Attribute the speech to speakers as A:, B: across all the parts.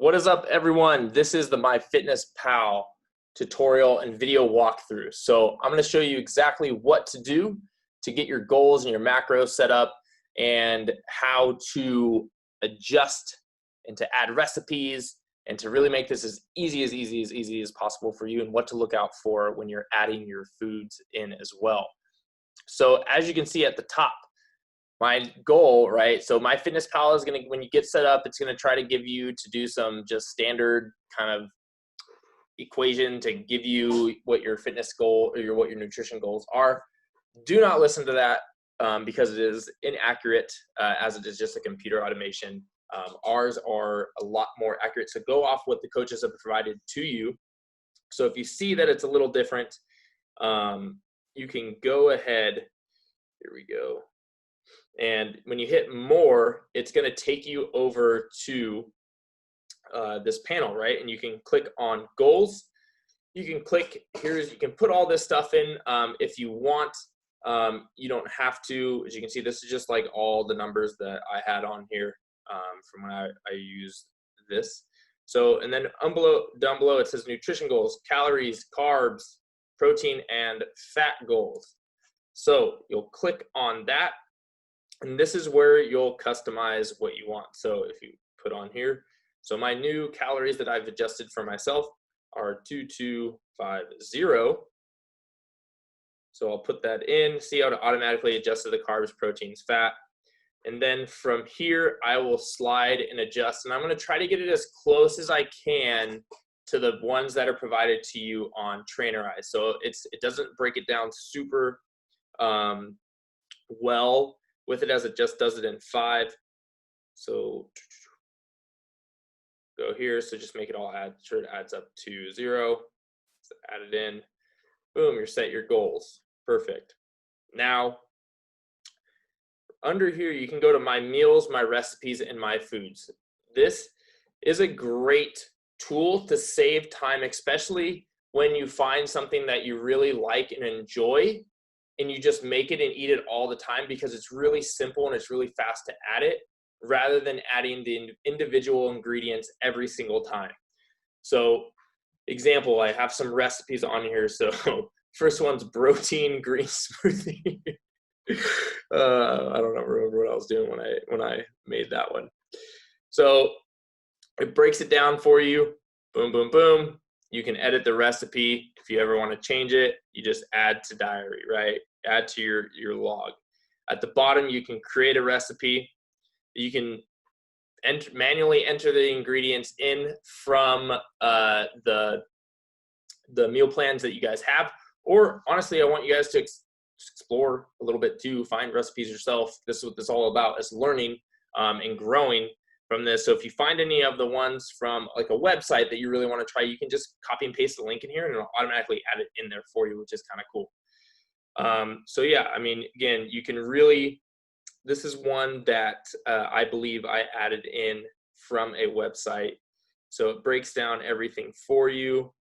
A: What is up, everyone? This is the MyFitnessPal tutorial and video walkthrough. So I'm going to show you exactly what to do to get your goals and your macros set up and how to adjust and to add recipes and to really make this as easy as possible for you, and what to look out for when you're adding your foods in as well. So as you can see at the top, my goal, right? So MyFitnessPal is going to, when you get set up, it's going to try to give you to do some just standard kind of equation to give you what your fitness goal or what your nutrition goals are. Do not listen to that because it is inaccurate, as it is just a computer automation. Ours are a lot more accurate. So go off what the coaches have provided to you. So if you see that it's a little different, you can go ahead. Here we go. And when you hit more, it's going to take you over to this panel, right? And you can click on goals. You can click here. You can put all this stuff in if you want. You don't have to. As you can see, this is just like all the numbers that I had on here from when I used this. So, and then down below, it says nutrition goals, calories, carbs, protein, and fat goals. So you'll click on that. And this is where you'll customize what you want. So if you put on here, so my new calories that I've adjusted for myself are 2250. So I'll put that in, see how to automatically adjust to the carbs, proteins, fat. And then from here, I will slide and adjust. And I'm going to try to get it as close as I can to the ones that are provided to you on Trainerize. So it doesn't break it down super well with it, as it just does it in 5. So go here. So just make it all sure it adds up to 0. So add it in. Boom, you're set your goals. Perfect. Now, under here, you can go to my meals, my recipes, and my foods. This is a great tool to save time, especially when you find something that you really like and enjoy, and you just make it and eat it all the time, because it's really simple and it's really fast to add it, rather than adding the individual ingredients every single time. So example, I have some recipes on here. So first one's protein green smoothie. I don't remember what I was doing when I made that one. So it breaks it down for you. Boom, boom, boom. You can edit the recipe. If you ever want to change it, you just add to diary, right? Add to your log. At the bottom, you can create a recipe. You can manually enter the ingredients in from the meal plans that you guys have. Or honestly, I want you guys to explore a little bit too, find recipes yourself. This is what this is all about, is learning and growing from this. So if you find any of the ones from like a website that you really want to try, you can just copy and paste the link in here and it'll automatically add it in there for you, which is kind of cool. So yeah, I mean, again, you can really, this is one that I believe I added in from a website. So it breaks down everything for you.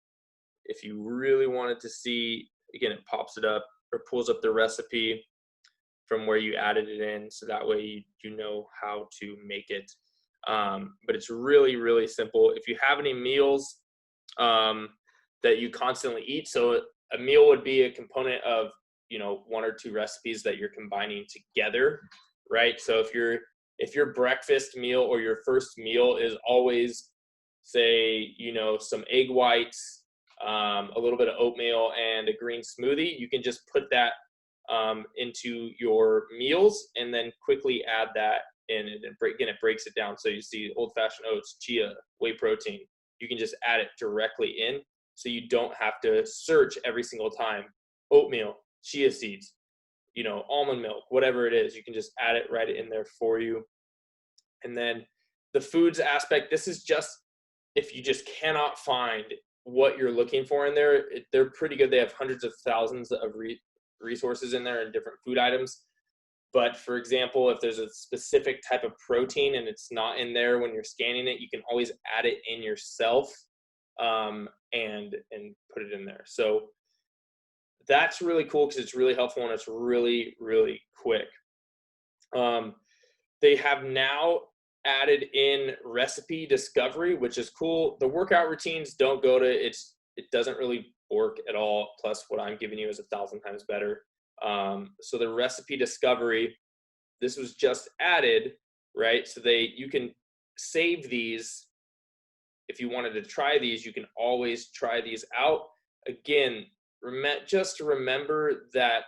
A: If you really wanted to see, again, it pops it up or pulls up the recipe from where you added it in. So that way you know how to make it. But it's really, really simple. If you have any meals that you constantly eat, so a meal would be a component of, 1 or 2 recipes that you're combining together, right? So if your breakfast meal or your first meal is always, say, some egg whites, a little bit of oatmeal, and a green smoothie, you can just put that into your meals and then quickly add that in. And again, it breaks it down. So you see old-fashioned oats, chia, whey protein. You can just add it directly in, so you don't have to search every single time. Oatmeal, chia seeds, almond milk, whatever it is, you can just add it right in there for you. And then the foods aspect, this is just if you just cannot find what you're looking for in there. They're pretty good. They have hundreds of thousands of resources in there and different food items. But for example, if there's a specific type of protein and it's not in there when you're scanning it, you can always add it in yourself and put it in there. So that's really cool because it's really helpful and it's really, really quick. They have now added in recipe discovery, which is cool. The workout routines don't go to it doesn't really work at all. Plus what I'm giving you is 1,000 times better. So the recipe discovery, this was just added, right? So you can save these. If you wanted to try these, you can always try these out. Again, just remember that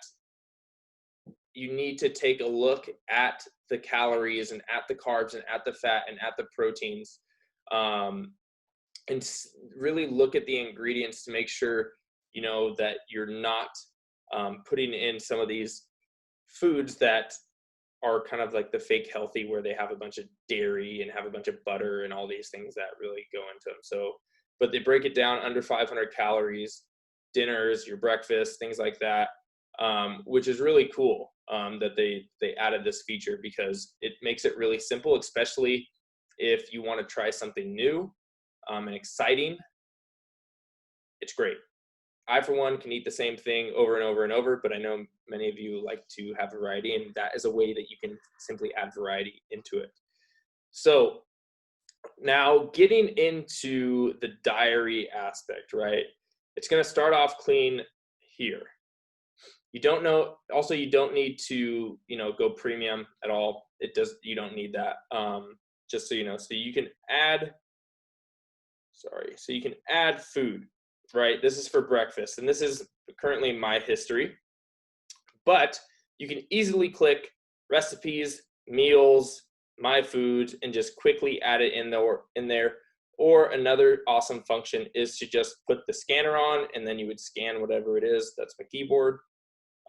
A: you need to take a look at the calories and at the carbs and at the fat and at the proteins, and really look at the ingredients to make sure, that you're not putting in some of these foods that are kind of like the fake healthy, where they have a bunch of dairy and have a bunch of butter and all these things that really go into them. So, but they break it down under 500 calories, dinners, your breakfast, things like that, which is really cool that they added this feature, because it makes it really simple, especially if you want to try something new and exciting. It's great. I, for one, can eat the same thing over and over and over, but I know many of you like to have variety, and that is a way that you can simply add variety into it. So now getting into the diary aspect, right? It's going to start off clean here. You don't need to, go premium at all. You don't need that. Just so you know, so you can add food. Right, this is for breakfast, and this is currently my history, but you can easily click recipes, meals, my foods, and just quickly add it in there. Or another awesome function is to just put the scanner on, and then you would scan whatever it is. That's my keyboard,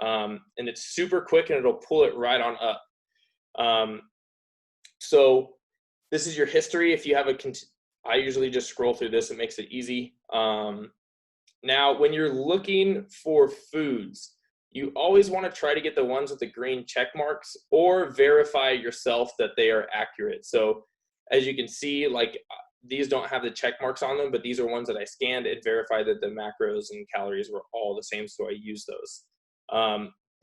A: and it's super quick, and it'll pull it right on up. So this is your history. If you have I usually just scroll through this. It makes it easy. Now, when you're looking for foods, you always want to try to get the ones with the green check marks, or verify yourself that they are accurate. So as you can see, like these don't have the check marks on them, but these are ones that I scanned and verified that the macros and calories were all the same, so I use those.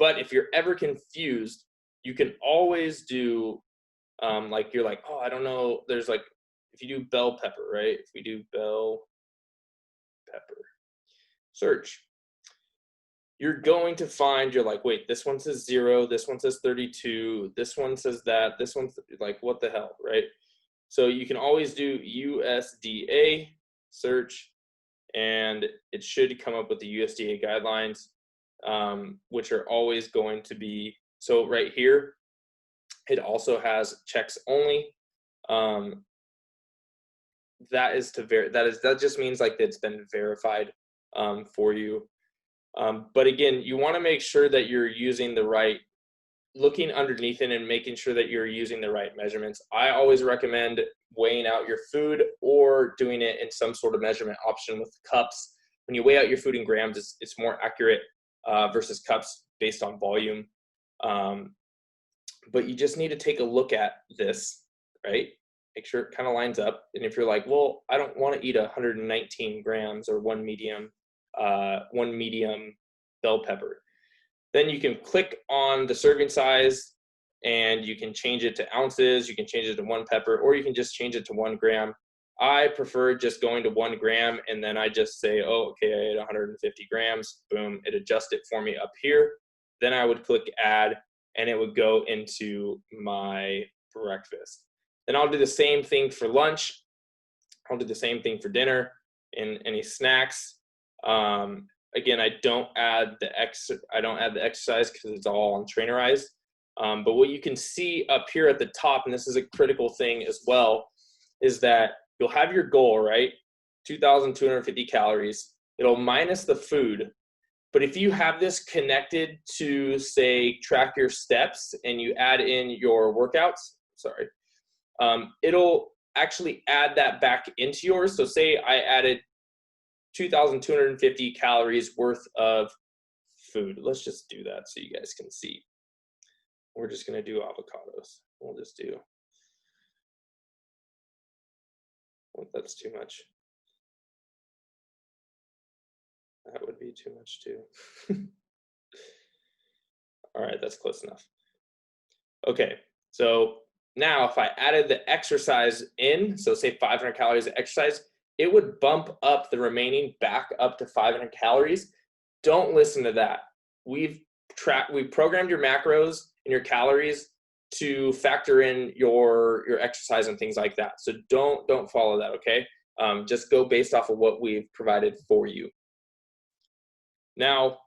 A: But if you're ever confused, you can always do, like you're like, oh, I don't know. There's like, if you do bell pepper, right? If we do bell pepper, search, you're going to find, you're like, wait, this one says 0, this one says 32, this one says that, this one's like, what the hell, right? So you can always do USDA search, and it should come up with the USDA guidelines, which are always going to be, so right here, it also has checks only. That just means like it's been verified for you. But again, you want to make sure that you're using the right, looking underneath it and making sure that you're using the right measurements. I always recommend weighing out your food, or doing it in some sort of measurement option with cups. When you weigh out your food in grams, it's more accurate versus cups based on volume. But you just need to take a look at this, right? Make sure it kind of lines up. And if you're like, well, I don't want to eat 119 grams or one medium bell pepper, then you can click on the serving size, and you can change it to ounces. You can change it to 1 pepper, or you can just change it to 1 gram. I prefer just going to 1 gram, and then I just say, oh, okay, I ate 150 grams. Boom, it adjusts it for me up here. Then I would click add, and it would go into my breakfast. Then I'll do the same thing for lunch. I'll do the same thing for dinner and any snacks. Again, I don't add the exercise because it's all on Trainerize. But what you can see up here at the top, and this is a critical thing as well, is that you'll have your goal, right? 2,250 calories. It'll minus the food. But if you have this connected to, say, track your steps, and you add in your workouts, it'll actually add that back into yours. So say I added 2,250 calories worth of food. Let's just do that so you guys can see. We're just going to do avocados. We'll just do, well, that's too much. That would be too much too. All right, that's close enough. Okay, so Now, if I added the exercise in, so say 500 calories of exercise, it would bump up the remaining back up to 500 calories. Don't listen to that. We've programmed your macros and your calories to factor in your exercise and things like that. So don't follow that, okay? Just go based off of what we've provided for you. Now,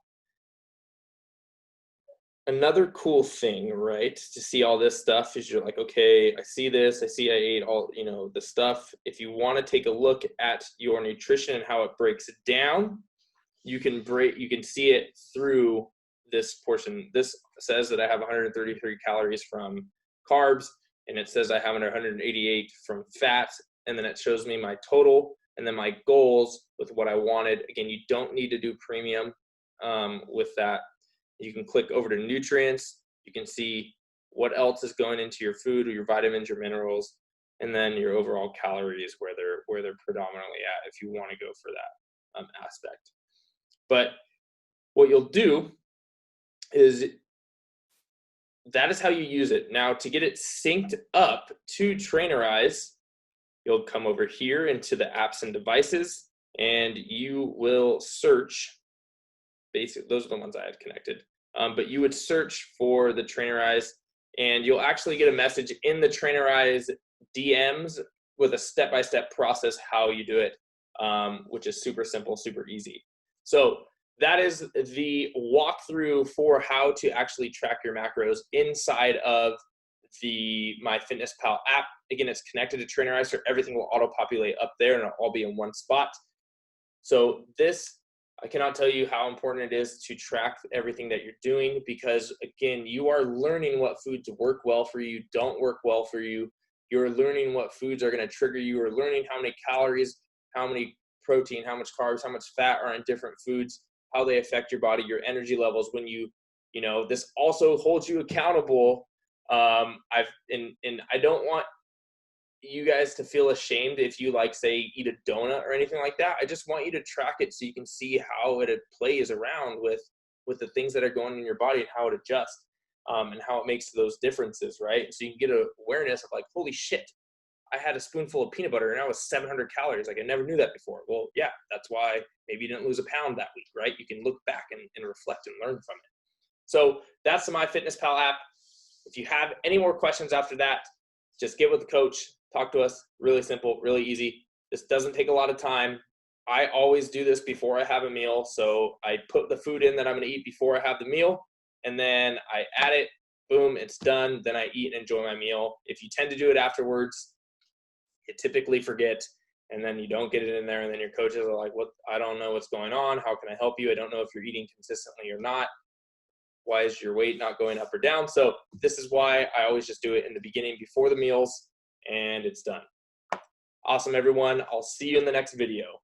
A: another cool thing, right, to see all this stuff is you're like, okay, I see this, I see I ate all, the stuff. If you want to take a look at your nutrition and how it breaks down, you can see it through this portion. This says that I have 133 calories from carbs, and it says I have 188 from fats, and then it shows me my total and then my goals with what I wanted. Again, you don't need to do premium with that. You can click over to nutrients. You can see what else is going into your food, or your vitamins, your minerals, and then your overall calories, where they're predominantly at, if you want to go for that aspect. But what you'll do is that is how you use it. Now, to get it synced up to Trainerize, you'll come over here into the apps and devices, and you will search. Basically, those are the ones I have connected. But you would search for the Trainerize, and you'll actually get a message in the Trainerize DMs with a step-by-step process how you do it, which is super simple, super easy. So that is the walkthrough for how to actually track your macros inside of the MyFitnessPal app. Again, it's connected to Trainerize, so everything will auto-populate up there, and it'll all be in one spot. So this, I cannot tell you how important it is to track everything that you're doing, because again, you are learning what foods work well for you, don't work well for you. You're learning what foods are going to trigger you. You're learning how many calories, how many protein, how much carbs, how much fat are in different foods, how they affect your body, your energy levels. When this also holds you accountable. I don't want you guys to feel ashamed if you say eat a donut or anything like that. I just want you to track it so you can see how it plays around with the things that are going in your body and how it adjusts, and how it makes those differences, right? So you can get an awareness of holy shit, I had a spoonful of peanut butter and that was 700 calories. I never knew that before. Well, yeah, that's why maybe you didn't lose a pound that week, right? You can look back and reflect and learn from it. So that's the MyFitnessPal app. If you have any more questions after that, just get with the coach, talk to us. Really simple, really easy. This doesn't take a lot of time. I always do this before I have a meal. So I put the food in that I'm going to eat before I have the meal, and then I add it, boom, it's done. Then I eat and enjoy my meal. If you tend to do it afterwards, you typically forget, and then you don't get it in there, and then your coaches are like, "What? I don't know what's going on. How can I help you? I don't know if you're eating consistently or not. Why is your weight not going up or down?" So this is why I always just do it in the beginning before the meals, and it's done. Awesome, everyone. I'll see you in the next video.